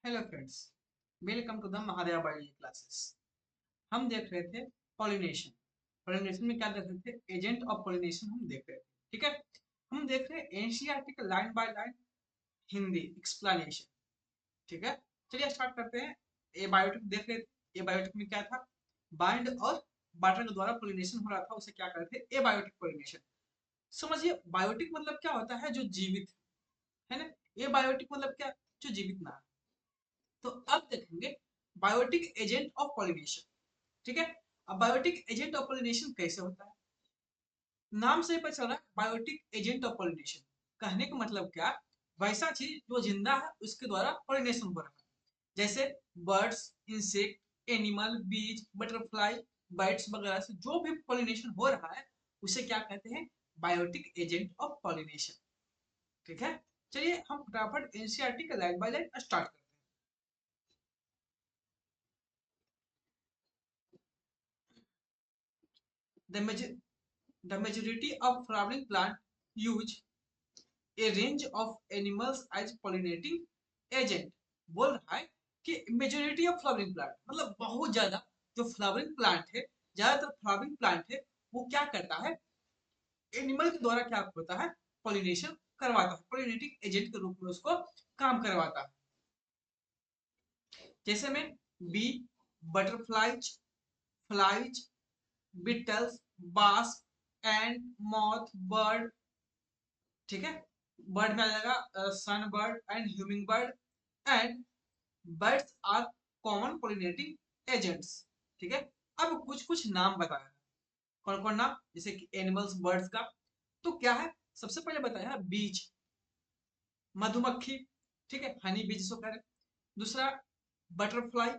Hello friends, welcome to the Mahadeva biology classes. हम देख रहे थे पॉलिनेशन। पॉलिनेशन में क्या देख रहे थे? एजेंट ऑफ पॉलिनेशन हम देख रहे थे। ठीक है, हम देख रहे हैं एनसीईआरटी का line by line Hindi explanation. ठीक है, चलिए स्टार्ट करते हैं। एबायोटिक देख रहे थे। एबायोटिक में क्या था? बाइंड और वाटर के द्वारा पॉलिनेशन हो रहा था, उसे क्या करते थे? Abiotic pollination. समझिए, बायोटिक मतलब क्या होता है? जो जीवित है ना। एबायोटिक मतलब क्या? जो जीवित ना है। तो अब देखेंगे बायोटिक एजेंट ऑफ पॉलिनेशन। ठीक है, अब बायोटिक एजेंट ऑफ पॉलिनेशन कैसे होता है? नाम से ही पता चल रहा है बायोटिक एजेंट ऑफ पॉलिनेशन। कहने का मतलब क्या? वैसा चीज जो जिंदा है उसके द्वारा पॉलिनेशन हो रहा है। जैसे बर्ड्स, इंसेक्ट, एनिमल, बीज, बटरफ्लाई, बाइट्स वगैरह से जो भी पॉलिनेशन हो रहा है उसे क्या कहते हैं? Biotic agent of pollination. ठीक है, चलिए हम फटाफट एनसीईआरटी का लाइन बाय लाइन स्टार्ट करते हैं। The majority of flowering plant use a range of animals as pollinating agent। बोल रहा है कि मेजोरिटी ऑफ फ्लावरिंग प्लांट मतलब बहुत ज्यादा जो फ्लावरिंग प्लांट है, ज्यादातर फ्लावरिंग प्लांट है, वो क्या करता है? एनिमल के द्वारा क्या होता है? पॉलिनेशन करवाता है, पॉलिनेटिंग एजेंट के रूप में उसको काम करवाता है। जैसे में bee, butterflies, flies, beetles, bats, and moth, bird. ठीक है, बर्ड में आ जाएगा sun bird and humming bird. And birds are common pollinating agents. ठीक है, अब कुछ कुछ नाम बताया। कौन कौन नाम? जैसे कि एनिमल्स, बर्ड्स का तो क्या है? सबसे पहले बताया बीज, मधुमक्खी। ठीक है, हनी बीज जिसको कह रहे हैं। दूसरा बटरफ्लाई,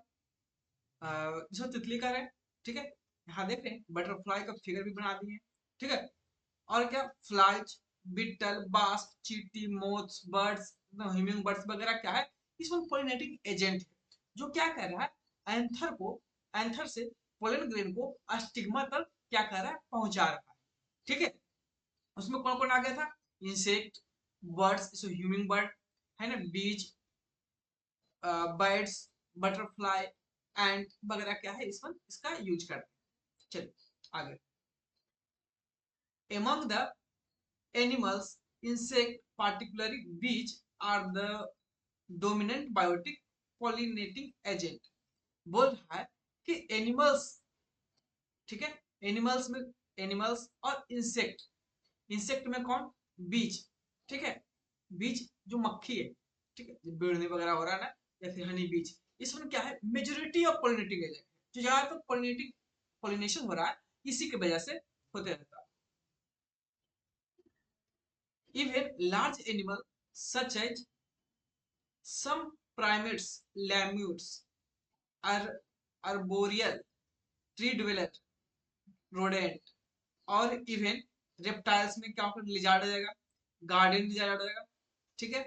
जिसको तितली कह रहे हैं। ठीक है, यहाँ देख रहे हैं बटरफ्लाई का फिगर भी बना दिए। ठीक है, और क्या? फ्लाइज, बिटल, बास्ट, चींटी, मोथ्स, बर्ड्स, ह्यूमिंग बर्ड्स वगैरह क्या है? इसमें पॉलिनेटिंग एजेंट है जो क्या कर रहा है? एंथर को, एंथर से पोलन ग्रेन को स्टिग्मा तक क्या कर रहा है? पहुंचा रहा है। ठीक है, उसमें कौन कौन आ गया था? इंसेक्ट, बर्ड्स, ह्यूमिंग बर्ड है ना, बीज, बर्ड्स, बटरफ्लाई, एंड वगैरह क्या है? इसमें इसका यूज करते हैं। चलिए आगे। among the animals, insect, particularly bees, are the dominant biotic pollinating agent। बोल रहा है कि एनिमल्स, ठीक है, एनिमल्स में एनिमल्स और इंसेक्ट। इंसेक्ट में कौन? बीज। ठीक है, बीज जो मक्खी है, ठीक है, जो बिड़ने वगैरह हो रहा है ना, या फिर हनी बीज, इसमें क्या है? मेजोरिटी ऑफ पोलिनेटिंग एजेंट है। जो ज्यादातर पोलिनेटिंग पोलिनेशन हो रहा है इसी की वजह से होते रहता है। Even large animals such as some primates, lemurs, are arboreal, tree dweller, rodent, और इवन रेप्टाइल्स में क्या होगा? लिजार्ड आ जाएगा, गार्डन लिजार्ड आ जाएगा। ठीक है,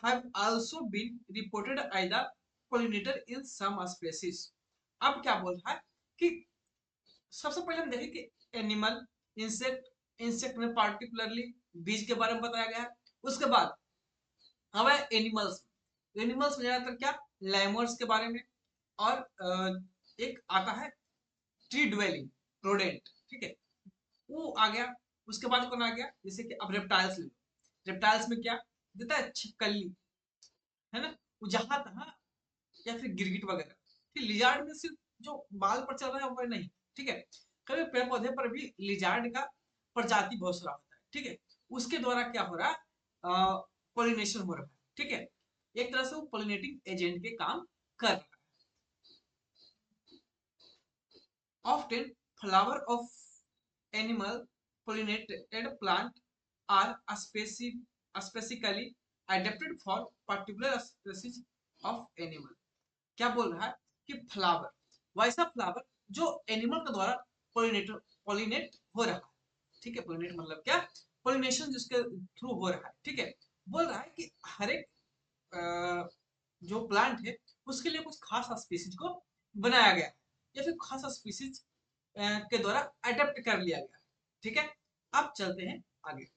have also been reported as the pollinator in some species। अब क्या बोल रहा है कि सबसे पहले हम देखें कि एनिमल, इंसेक्ट, इंसेक्ट में पार्टिकुलरली बीज के बारे में बताया गया है। उसके बाद अब है एनिमल्स। एनिमल्स में ज्यादातर क्या? लैमर्स के बारे में, और एक आता है ट्री ड्वेलिंग रोडेंट। ठीक है, वो आ गया। उसके बाद कौन आ गया? जैसे कि अब रेप्टाइल्स ले लो। रेप्टाइल्स में क्या देता है? छिपकली, है ना, वो जहां तहां, या फिर गिरगिट वगैरह। फिर लिजार्ड में सिर्फ जो बाल पर चल रहा है वो नहीं। ठीक है, कभी पेड़ पौधे पर भी लिजार्ड का प्रजाति बहुत सारा होता है। ठीक है, उसके द्वारा क्या हो रहा है? पॉलिनेशन हो रहा है। ठीक है, एक तरह से वो पॉलिनेटिंग एजेंट के काम कर रहा है। Often flower of animal pollinated plant are specifically adapted for particular species of animal। क्या बोल रहा है कि फ्लावर, वैसा फ्लावर जो एनिमल के द्वारा पॉलिनेट हो रहा है। ठीक है, पॉलिनेट मतलब क्या? पॉलिनेशन जिसके थ्रू हो रहा है। ठीक है, बोल रहा है कि हर एक जो प्लांट है उसके लिए कुछ खास स्पीसीज को बनाया गया है, या फिर खास स्पीसीज के द्वारा अडेप्ट कर लिया गया है। ठीक है, अब चलते हैं आगे।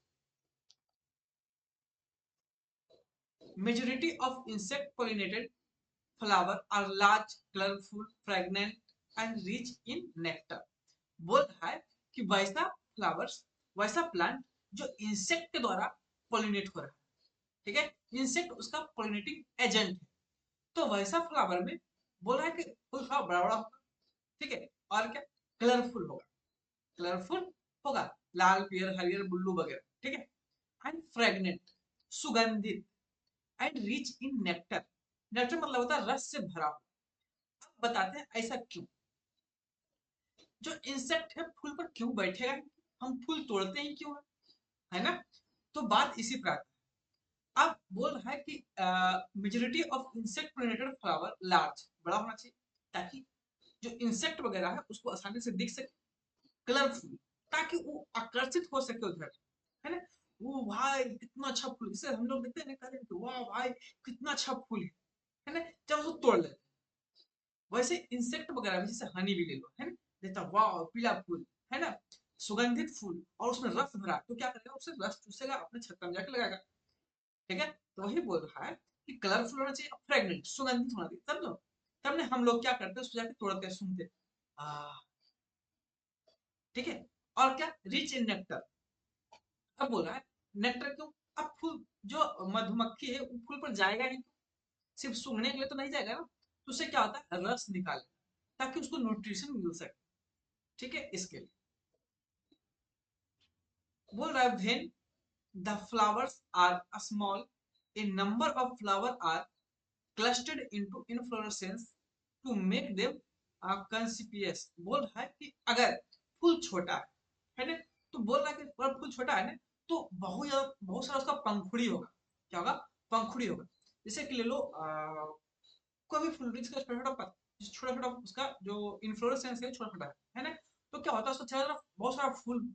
Majority of insect pollinated flower are large colourful fragrant and rich in nectar. बोल रहा है कि वैसा फ्लावर्स, वैसा प्लांट जो इंसेक्ट के द्वारा पोलिनेट हो रहा है, ठीक है, इंसेक्ट उसका पोलिनेटिंग एजेंट है, तो वैसा फ्लावर में बोल रहा है कि फूल थोड़ा बड़ा बड़ा होगा, ठीक है, और क्या, कलरफुल होगा, कलरफुल होगा, लाल पीयर हरियर ब्लू वगैरह, ठीक है, एंड फ्रेगनेंट, सुगंधित, and rich in nectar, nectar मतलब होता है रस से भरा हुआ। अब बताते हैं ऐसा क्यों, जो इंसेक्ट है फूल पर क्यों बैठेगा, हम फूल तोड़ते ही क्यों है ना, तो बात इसी पर। अब बोल रहा है कि majority of insect pollinated flower large, बड़ा होना चाहिए, ताकि जो इंसेक्ट वगैरह है उसको आसानी से दिख सके, कलरफुल, ताकि वो आकर्षित हो सके उधर, है ना, वो भाई कितना अच्छा फूल, जैसे हम लोग देखते हैं ना, कहते हैं वाह भाई कितना अच्छा फूल है ना, जब उसको तोड़ लेते, वैसे इंसेक्ट वगैरह भी, जैसे हनी भी ले लो, है ना, देखता वाह पीला फूल, है ना, सुगंधित फूल, और उसमें रस भरा, तो क्या करेगा, उससे रस चूसेगा, अपने छत्ता में जाके लगाएगा, ठीक है, तो वही बोल रहा है कि कलरफुल होना चाहिए, फ्रेगनेंट, सुगंधित होना चाहिए, समझो, तब ने हम लोग क्या करते हैं, उसको जाके तोड़ते हैं, सुनते, ठीक है, और क्या, रिच इन नेक्टर। अब बोल रहा है नेक्टर क्यों, अब फूल जो मधुमक्खी है वो फूल पर जाएगा ही, सिर्फ सूंघने के लिए तो नहीं जाएगा ना, तो उससे क्या होता है, रस निकाले, ताकि उसको न्यूट्रिशन मिल सके, ठीक है, इसके लिए बोल रहा है when the flowers are small, a number of flower are clustered into inflorescence to make them conspicuous। बोल रहा है कि अगर फूल छोटा है ना, तो बोल रहा है कि अगर फूल छोटा है ना, तो बहुत सारा उसका पंखुड़ी होगा, क्या होगा, पंखुड़ी होगा, जैसे कि ले लो कोई भी फूल जिसका छोटा छोटा छोटा छोटा उसका जो इन्फ्लोरेसेंस है छोटा छोटा है ना, तो क्या होता है उसको चारों तरफ बहुत सारा फूल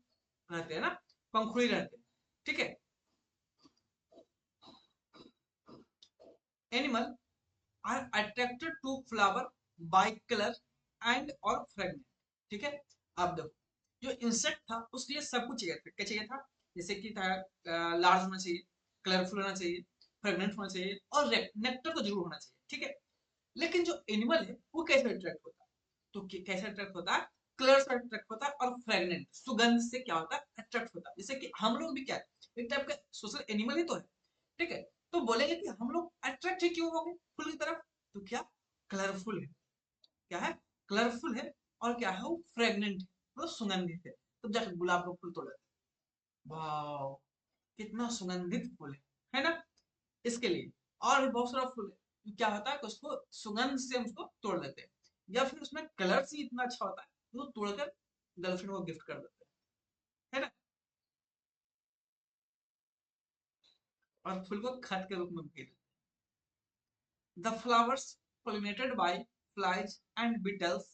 रहते हैं ना, पंखुड़ी रहते हैं, ठीक है, animal are attracted to flower by colour and और फ्रेगनेंट, ठीक है, अब देखो जो इंसेक्ट था उसके लिए सब कुछ चाहिए था, क्या चाहिए था, जैसे कि था लार्ज होना चाहिए, कलरफुल होना चाहिए, फ्रेगनेंट होना चाहिए, और नेक्टर तो जरूर होना चाहिए, ठीक है, लेकिन जो एनिमल है वो कैसे अट्रैक्ट होता है, तो कैसे अट्रैक्ट होता है, कलर से अट्रैक्ट होता है, और फ्रेगनेंट सुगंध से क्या होता है, अट्रैक्ट होता है, जैसे कि हम लोग भी क्या है, एक टाइप का सोशल एनिमल ही तो है, ठीक है, तो बोलेंगे कि हम लोग अट्रैक्ट ही क्यों होंगे फूल की तरफ, तो क्या, कलरफुल है, क्या है, कलरफुल है, और क्या है, वो फ्रेगनेंट है, मतलब सुगंधित है, तब जाकर गुलाब का फूल तोड़ा, वाह कितना सुगंधित फूल है ना, इसके लिए, और भी बहुत सारा फूल है, क्या होता है कि उसको सुगंध से हम उसको तोड़ देते हैं, या फिर उसमें कलर से इतना अच्छा होता है तो तोड़कर गर्लफ्रेंड को गिफ्ट कर देते हैं, है ना, और फूल को खत के रूप में भी देते हैं। The flowers pollinated by flies and beetles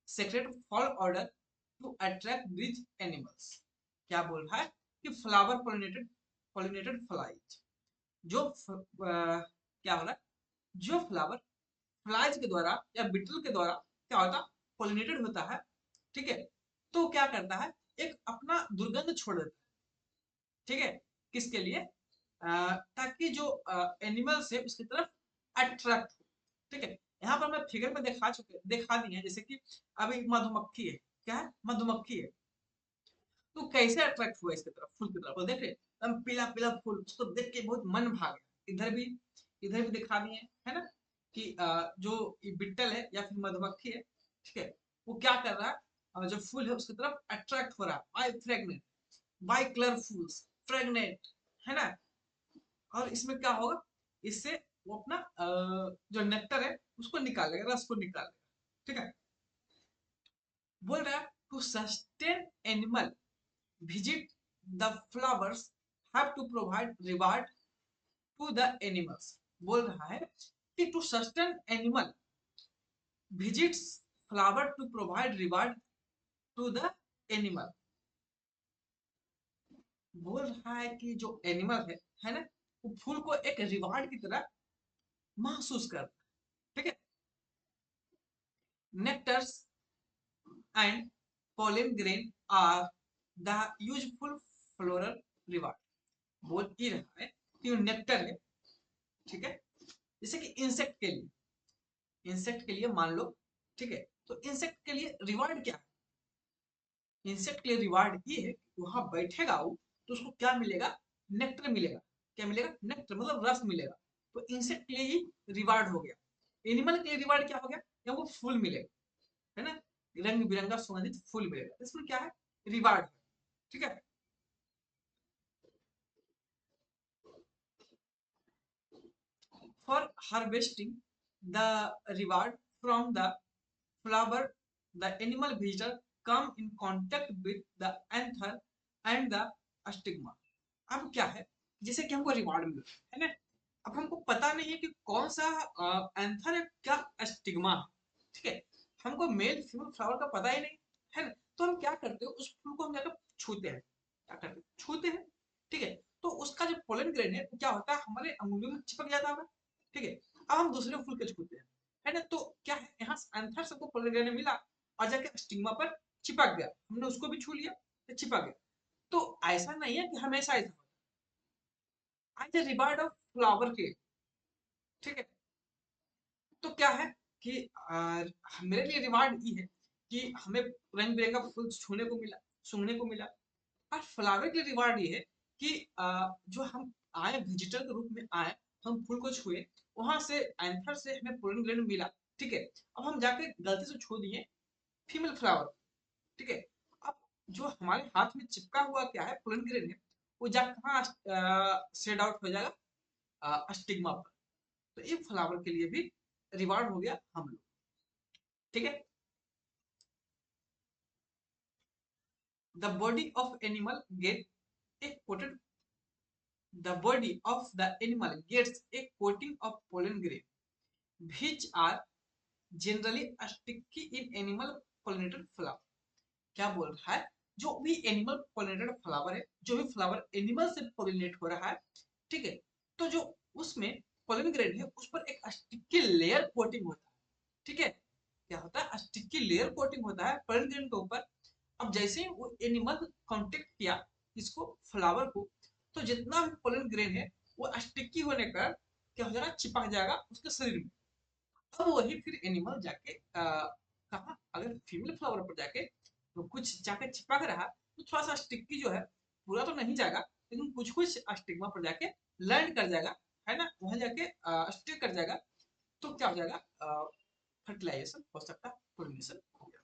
secret fall order to attract these animals। क्या बोल रहा है कि फ्लावर पोलिनेटेड फ्लाइज, जो क्या हो रहा है, जो फ्लावर फ्लाइज के द्वारा या बिटल के द्वारा क्या होता है, पोलिनेटेड होता है, ठीक है, तो क्या करता है, एक अपना दुर्गंध छोड़ देता है, ठीक है, किसके लिए, ताकि जो एनिमल्स है उसकी तरफ अट्रैक्ट हो, ठीक है, यहाँ पर मैं फिगर में दिखा दी है, जैसे कि अभी मधुमक्खी है, क्या है, मधुमक्खी है, तो कैसे अट्रैक्ट हुआ इसकी तरफ, फूल की तरफ, तो देख रहे एकदम पीला पीला फूल, उसको देख के बहुत मन भाग गया, इधर भी दिखा दिए है ना, कि जो ये बिट्टल है या फिर मधुमक्खी है, ठीक है, वो क्या कर रहा है, जो फूल है उसकी तरफ अट्रैक्ट हो रहा है बाय फ्रेगनेंट, बाय कलरफुल्स, फ्रेगनेंट, है ना, और इसमें क्या होगा, इससे वो अपना जो नेक्टर है उसको निकालेगा, रस को निकालेगा, ठीक है, बोल रहा है to sustain animal visit the flowers have to provide reward to the animals। बोल रहा है कि to sustain animal visits flower to provide reward to the animal। बोल रहा है कि जो एनिमल है ना, वो फूल को एक रिवार्ड की तरह महसूस करता है, ठीक है, nectars and pollen grain are the useful floral reward। बोल ही रहा है कि नेक्टर है, ठीक है, जैसे कि इंसेक्ट के लिए इंसेक्ट के लिए मान लो, ठीक है, तो इंसेक्ट के लिए रिवार्ड क्या है? इंसेक्ट के लिए रिवार्ड ये है कि वहां बैठेगा वो, तो उसको क्या मिलेगा? नेक्टर मिलेगा। क्या मिलेगा? नेक्टर मतलब रस मिलेगा। तो इंसेक्ट के लिए ही रिवार्ड हो गया। एनिमल के लिए रिवार्ड क्या हो गया? या वो फूल मिलेगा, है ना, रंग बिरंगा सुगंधित फूल मिलेगा, इसमें क्या है? रिवार्ड। ठीक है। For harvesting the reward from the flower, the animal visitor come in contact with the anther and the stigma. अब क्या है, जैसे कि हमको रिवार्ड मिला है ना, अब हमको पता नहीं है कि कौन सा एंथर है, क्या स्टिग्मा, ठीक है, हमको मेल फीमेल फ्लावर का पता ही नहीं है ना, तो हम क्या करते हैं, उस फूल को हम जाकर छूते हैं, क्या करते हैं, छूते हैं, ठीक है, तो उसका जो पोलन ग्रेन है वो क्या होता है, हमारे अंगुलियों में चिपक जाता है, ठीक है, अब हम दूसरे फूल के छूते हैं, है ना, तो क्या है, यहाँ एंथर सबको पोलन ग्रेन मिला और जाके स्टिग्मा पर चिपक गया, हमने उसको भी छू लिया तो चिपक गया, तो ऐसा नहीं है कि हमेशा ऐसा होता है, रिवार्ड ऑफ फ्लावर के, ठीक है, तो क्या है कि मेरे लिए रिवार्ड ये है कि हमें रंग बिरंगा फूल छूने को मिला, सूंघने को मिला, और फ्लावर के लिए रिवार्ड ये है कि जो हम आए विजिटर के रूप में आए, हम फूल को छुए, वहां से एंथर से हमें पोलन ग्रेन मिला, ठीक है, अब हम जाके गलती से छू दिए फीमेल फ्लावर, ठीक है, अब जो हमारे हाथ में चिपका हुआ क्या है, पोलन ग्रेन है, वो जा कहाँ शेड आउट हो जाएगा, स्टिग्मा पर, तो ये फ्लावर के लिए भी रिवार्ड हो गया हम लोग, ठीक है। The body of animal gate a coated the body of the animal gets a coating of pollen grain which are generally sticky in animal pollinated flower। क्या बोल रहा है, जो भी एनिमल पोलिनेटेड फ्लावर है, जो भी फ्लावर एनिमल से पोलिनेट हो रहा है, ठीक है, तो जो उसमें पोलन ग्रेन है उस पर एक स्टिकी लेयर कोटिंग होता है, ठीक है, क्या होता है, स्टिकी लेयर कोटिंग होता है पोलन ग्रेन के ऊपर। अब जैसे ही वो एनिमल कांटेक्ट किया इसको, फ्लावर को, तो जितना भी पोलन ग्रेन है वो स्टिकी होने का क्या हो जाएगा, चिपक जाएगा उसके शरीर में। अब वही फिर एनिमल जाके कहा, अगर फीमेल फ्लावर पर जाके तो कुछ जाके चिपक रहा, तो थोड़ा सा स्टिकी जो है, पूरा तो नहीं जाएगा, लेकिन कुछ कुछ स्टिग्मा पर जाके लैंड कर जाएगा, है ना, वहां जाके स्टिक कर जाएगा, तो क्या हो जाएगा, फर्टिलाइजेशन हो सकता है, पोलिनेशन हो गया।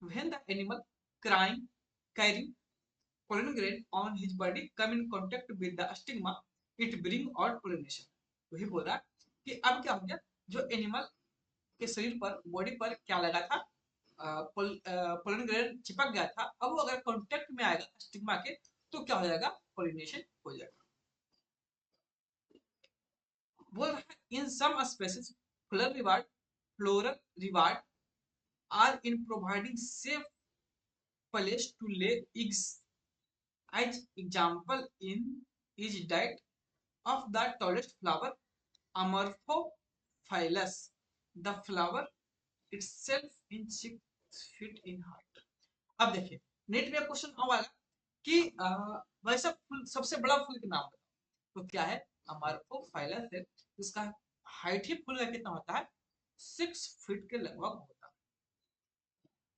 When the animal crying carrying pollen grain on his body come in contact with the stigma, it bring out pollination। वही बोल रहा कि अब क्या हो गया, जो एनिमल के शरीर पर, बॉडी पर क्या लगा था, पोलन ग्रेन चिपक गया था, अब वो अगर कांटेक्ट में आएगा स्टिग्मा के, तो क्या हो जाएगा, पोलिनेशन हो जाएगा। बोल रहा है in some species floral reward are in providing safe place to lay eggs, as example in is diet of the tallest flower Amorphophallus, the flower itself in 6 feet in height। अब देखिए, net में question आएगा कि वैसा फूल, सबसे बड़ा फूल का नाम बताओ, तो क्या है, अमोर्फोफाइलस है, जिसका हाइट ही फूल का कितना होता है, 6 फीट के लगभग होता है,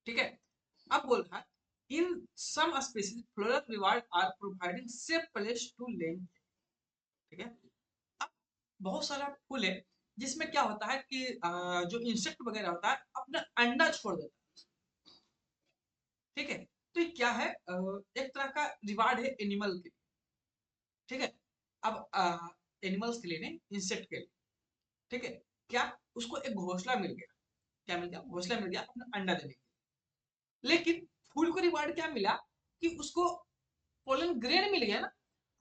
ठीक है। अब बोल रहा है in some species floral reward are providing safe place to land, ठीक है। अब बहुत सारा फूल है जिसमें क्या होता है कि जो इंसेक्ट वगैरह होता है अपना अंडा छोड़ देता है, ठीक है, तो ये क्या है, एक तरह का रिवार्ड है एनिमल के लिए, ठीक है। अब एनिमल्स के लिए नहीं, इंसेक्ट के लिए, ठीक है, क्या, उसको एक घोंसला मिल गया, क्या मिल गया, घोंसला मिल गया अपना अंडा देने के लिए, लेकिन फूल को रिवार्ड क्या मिला कि उसको पोलन ग्रेन मिल गया ना,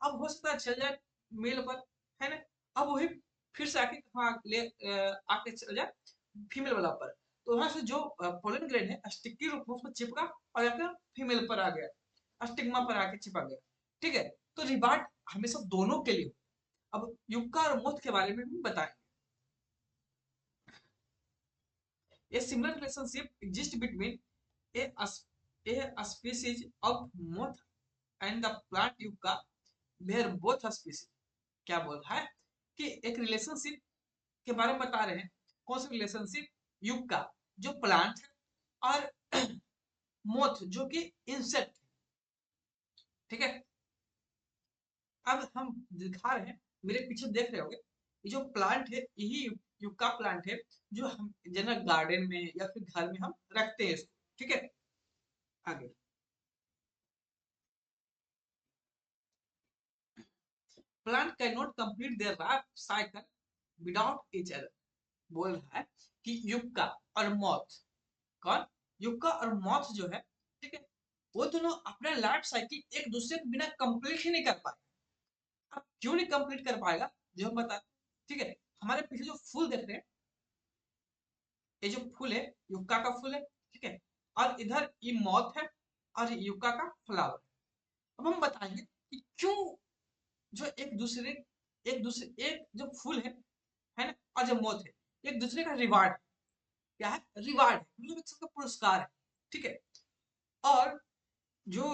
अब हो सकता है चल जाए मेल पर, है ना, अब वही फिर से आके कहाँ ले आके चल जाए फीमेल वाला पर, तो वहां से जो पोलन ग्रेन है स्टिकी रूप में उसमें चिपका और जाकर फीमेल पर आ गया, स्टिग्मा पर आके चिपक गया, ठीक है, तो रिवार्ड हमेशा दोनों के लिए। अब युक्का और मोथ के बारे में भी बताएंगे। A similar relationship exists between a, a species of moth and the plant yucca where both species, क्या बोल रहा है कि एक रिलेशनशिप के बारे में बता रहे हैं। कौन सा रिलेशनशिप? युग का जो प्लांट है और मोथ जो कि इंसेक्ट, ठीक है। अब हम दिखा रहे हैं, मेरे पीछे देख रहे होगे, ये जो प्लांट है यही युग का प्लांट है, जो हम जनरल गार्डन में या फिर घर में हम रखते हैं इसको, ठीक है। आगे, plant can not complete their life cycle without each other. बोल रहा है कि युक्का और मॉथ, कौन? युक्का और मॉथ जो है, ठीक है, वो दोनों अपना लाइफ साइकिल एक दूसरे के बिना कंप्लीट ही नहीं कर पाए। अब क्यों नहीं कंप्लीट कर पाएगा, जो हम बता, ठीक है। हमारे पीछे जो फूल देख रहे हैं, ये जो फूल है युक्का का फूल है, ठीक है, और इधर ये मॉथ है और युक्का का फ्लावर। अब हम बताएंगे कि क्यों जो एक जो फूल है ना, और जो मौत है, एक दूसरे का रिवार्ड, क्या है? रिवार्ड है, मतलब एक किस्म का पुरस्कार है, ठीक है। और जो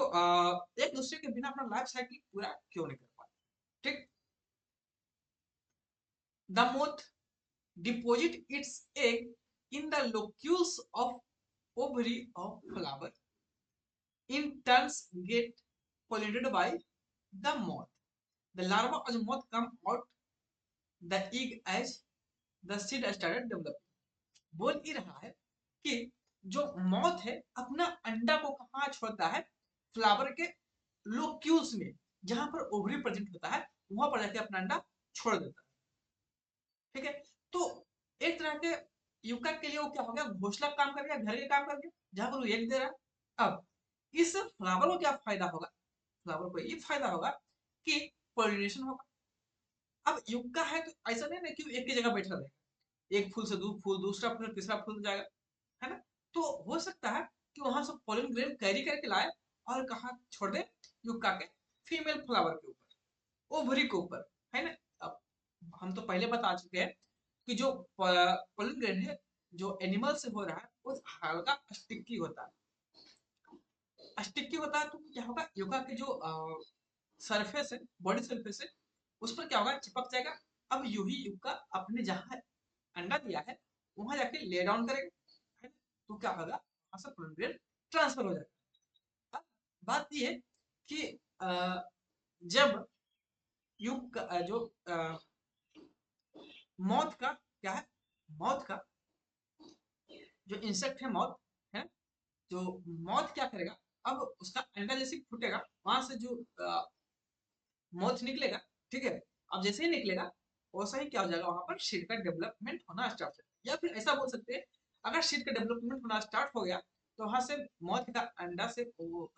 एक दूसरे के बिना अपना लाइफ साइकिल पूरा क्यों नहीं कर पाते, ठीक। The moth deposit its egg in the locules of ovary of flower, in turns get pollinated by the moth. The larva of the moth come out the egg as the seed started developing. बोल ही रहा है कि जो moth है अपना अंडा को कहाँ छोड़ता है? फ्लावर के लोक्यूल्स में, जहां पर ओवरी प्रेजेंट होता है, वहां पर जाके अपना अंडा छोड़ देता है, ठीक है। तो एक तरह के युक्का के लिए वो क्या हो गया? घोंसला काम कर गया, घर के काम कर गया, जहां पर वो एग दे रहा है। अब इस फ्लावर को क्या फायदा होगा? फ्लावर को ये फायदा होगा कि पोलिनेशन होगा। अब युक्का है तो ऐसा नहीं ना कि एक ही जगह बैठा रहेगा, एक फूल से दो फूल, दूसरा फूल, तीसरा फूल जाएगा, है ना। तो हो सकता है कि वहां से पोलन ग्रेन कैरी करके लाए और कहा छोड़ दे? युक्का के फीमेल फ्लावर के ऊपर, ओवरी के ऊपर, है ना। अब हम तो पहले बता चुके हैं कि जो पोलन ग्रेन है जो एनिमल से हो रहा है वो हल्का स्टिकी होता है। स्टिकी होता है तो क्या होगा? युक्का के जो सरफेस है, बॉडी सरफेस है, उस पर क्या होगा? चिपक जाएगा। अब यू ही युक्का अपने जहां अंडा दिया है वहां जाके ले डाउन करेगा, है ना? तो क्या होगा? वहां से पोलन ग्रेन ट्रांसफर हो जाएगा। अब बात यह है कि जब युग जो मौत का क्या है? मौत का जो इंसेक्ट है मौत, है, जो मौत क्या करेगा? अब उसका अंडा जैसे फूटेगा, वहां से जो मौत निकलेगा, ठीक है। अब जैसे ही निकलेगा वैसा ही क्या हो जाएगा? वहां पर सीड का डेवलपमेंट होना स्टार्ट हो जाएगा। या फिर ऐसा बोल सकते हैं, अगर सीड का डेवलपमेंट होना स्टार्ट हो गया तो वहां से मौत का अंडा से वो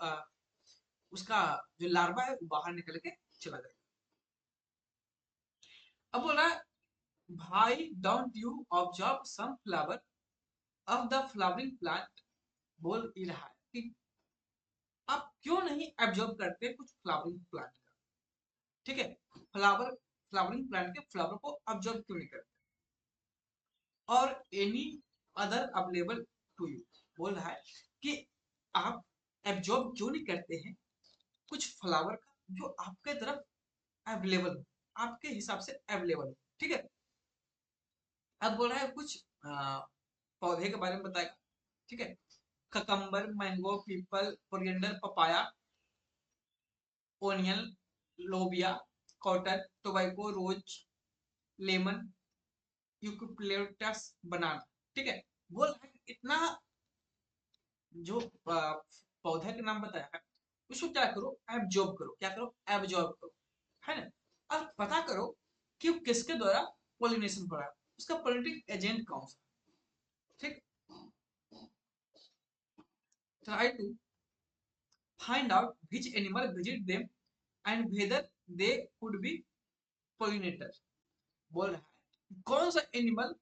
उसका जो लार्वा है वो बाहर निकल के चला जाएगा। अब बोला, भाई don't you observe some flower of the flowering plant. बोल ही रहा है कि आप क्यों नहीं ऑब्जर्व करते कुछ फ्लावरिंग प्लांट का, ठीक है। फ्लावरिंग प्लांट के फ्लावर को ऑब्जर्व क्यों नहीं करते? और any other available to you. बोल रहा है कि आप एब्जॉर्ब क्यों नहीं करते हैं कुछ फ्लावर का जो आपके तरफ अवेलेबल हो, आपके हिसाब से अवेलेबल हो, ठीक है। अब बोल रहा है कुछ पौधे के बारे में बताएगा, ठीक है। Cucumber, mango, people, coriander, papaya, onion, लोबिया, कॉटन, टोबैको, रोज, लेमन, यूकेलिप्टस, बनाना, ठीक है। बोल रहा है इतना जो पौधे के नाम बताया है उसको क्या करो? एब्जॉर्ब करो। क्या करो? एब्जॉर्ब करो, है ना। अब पता करो कि वो किसके द्वारा पॉलिनेशन हो रहा है, उसका पॉलिनेटिंग एजेंट कौन सा, ठीक। Try to find out which animal visit them and whether they could be pollinator। बोल रहा है कौन सा एनिमल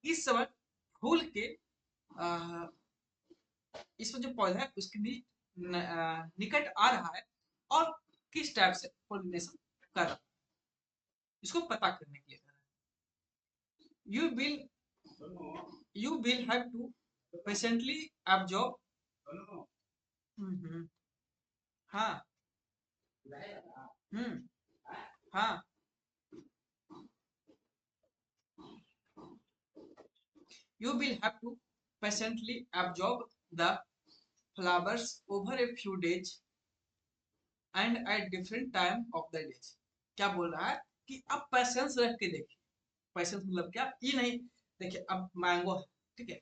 इस समय फूल के आ, इसमें जो पौधा है उसके निकट आ रहा है और किस टाइप से पॉलिनेशन कर रहा है, इसको पता करने के लिए कर रहा है। You will have to patiently observe. हाँ। हम्म। हाँ। You will have to patiently absorb the flowers over a few days and at different time of the day. क्या बोल रहा है कि आप पेशेंस रख के देखिए। पेशेंस मतलब क्या, ये नहीं देखिए अब मैंगो है, ठीक है,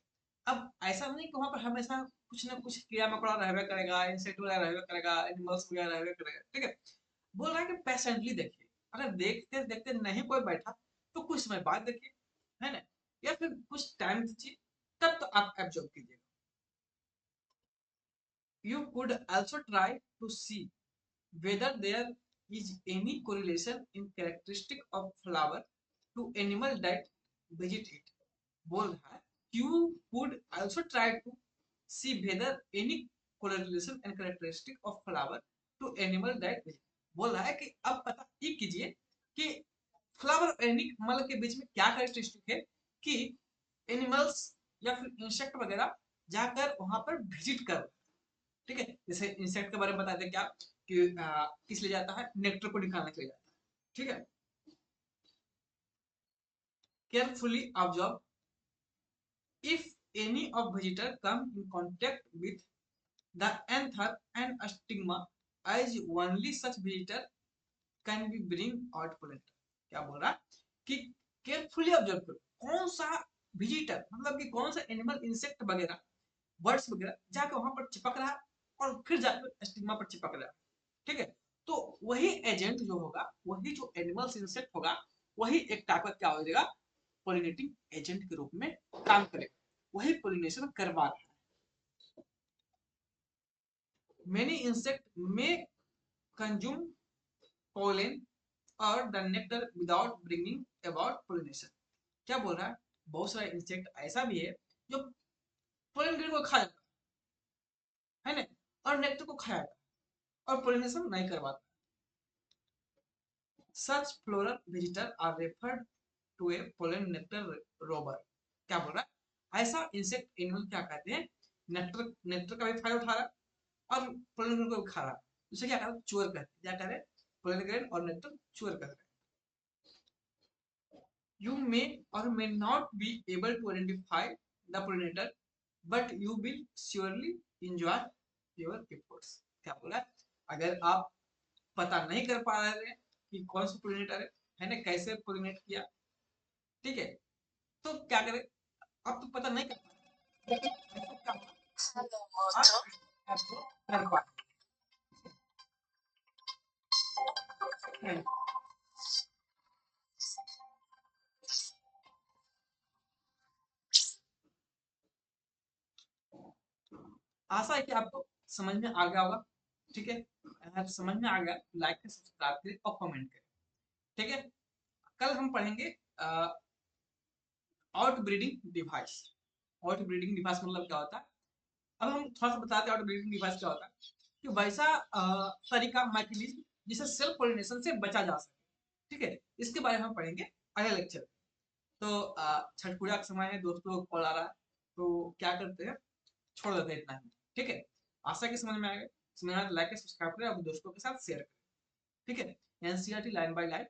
अब ऐसा नहीं कि वहां पर हमेशा कुछ ना कुछ कीड़ा मकोड़ा रहबे करेगा, इंसेक्ट वगैरह रहबे करेगा, एनिमल्स वगैरह रहबे करेगा, ठीक है। बोल रहा है कि पेशेंटली देखिए, अगर देखते देखते नहीं कोई बैठा तो कुछ समय बाद देखिए, है ना, या फिर कुछ टाइम दीजिए, तब तो आप एब्जॉर्ब कीजिएगा। You could also try to see whether there is any correlation in characteristic of flower to animal that visit it। बोल रहा है you could also try to see whether any correlation and characteristic of flower to animal that visit। बोल रहा है कि अब पता ये कीजिए कि फ्लावर और एनिमल के बीच में क्या कैरेक्टरिस्टिक है कि एनिमल्स या फिर इंसेक्ट वगैरह जाकर वहां पर विजिट कर, ठीक है। जैसे इंसेक्ट के बारे में बताते हैं क्या कि किस लिए जाता है, नेक्टर को निकालने के लिए जाता है, ठीक है। Carefully observe if any of visitor come in contact with the anther and stigma as only such visitor can be bring out pollen। क्या बोल रहा है कि केयरफुली ऑब्जर्व करो कौन सा विजिटर, मतलब कि कौन सा एनिमल, इंसेक्ट वगैरह, बर्ड्स वगैरह जाके वहां पर चिपक रहा है और फिर जाकर स्टिग्मा पर चिपक रहा है, ठीक है। तो वही एजेंट जो होगा, वही जो एनिमल्स इंसेक्ट होगा, वही एक टाइप का क्या हो जाएगा, पोलिनेटिंग एजेंट के रूप में काम करेगा, वही पोलिनेशन करवा रहा है। मेनी इंसेक्ट में कंज्यूम पोलन और the nectar without bringing about pollination. क्या बोल रहा है, बहुत सारा इंसेक्ट ऐसा भी है जो पोलन ग्रेन को खा जाता है ना, और नेक्टर को खा जाता है और पोलिनेशन नहीं करवाता। Such floral visitor are referred to a pollen nectar robber। क्या बोल रहा है, ऐसा इंसेक्ट एनिमल क्या कहते हैं, नेक्टर नेक्टर का भी फायदा उठा रहा है और पोलन ग्रेन को भी खा रहा है, उसे क्या कहते हैं, चूअर कहते हैं। क्या कह रहे हैं, पोलन ग्रेन और नेक्टर चूअर कहते हैं। You may or may not be able to identify the pollinator, but you will surely enjoy your efforts। क्या बोला, अगर आप पता नहीं कर पा रहे हैं कि कौन सा पोलिनेटर है ना, कैसे पोलिनेट किया, ठीक है, तो क्या करें, अब तो पता नहीं कर पा रहे, लेकिन ऐसा क्या होगा, आप आपको कर पाए। आशा है कि आपको समझ में आ गया होगा, ठीक है। अगर समझ में आ गया तो लाइक करें, सब्सक्राइब करें और कमेंट करें, ठीक है। कल हम पढ़ेंगे out breeding device. Out breeding device मतलब क्या होता है, अब हम थोड़ा सा बताते हैं आउट ब्रीडिंग डिवाइस क्या होता है, कि वैसा तरीका, मैकेनिज्म जिससे सेल्फ पोलिनेशन से बचा जा सके, ठीक है। इसके बारे में हम पढ़ेंगे अगले लेक्चर। तो छठ पूजा का समय है, दोस्तों कॉल आ रहा है, तो क्या करते हैं, छोड़ देते हैं इतना ही, ठीक है। आशा की समझ में आएगा, समझ में आए तो लाइक सब्सक्राइब करें और दोस्तों के साथ शेयर करें, ठीक है। NCERT line by line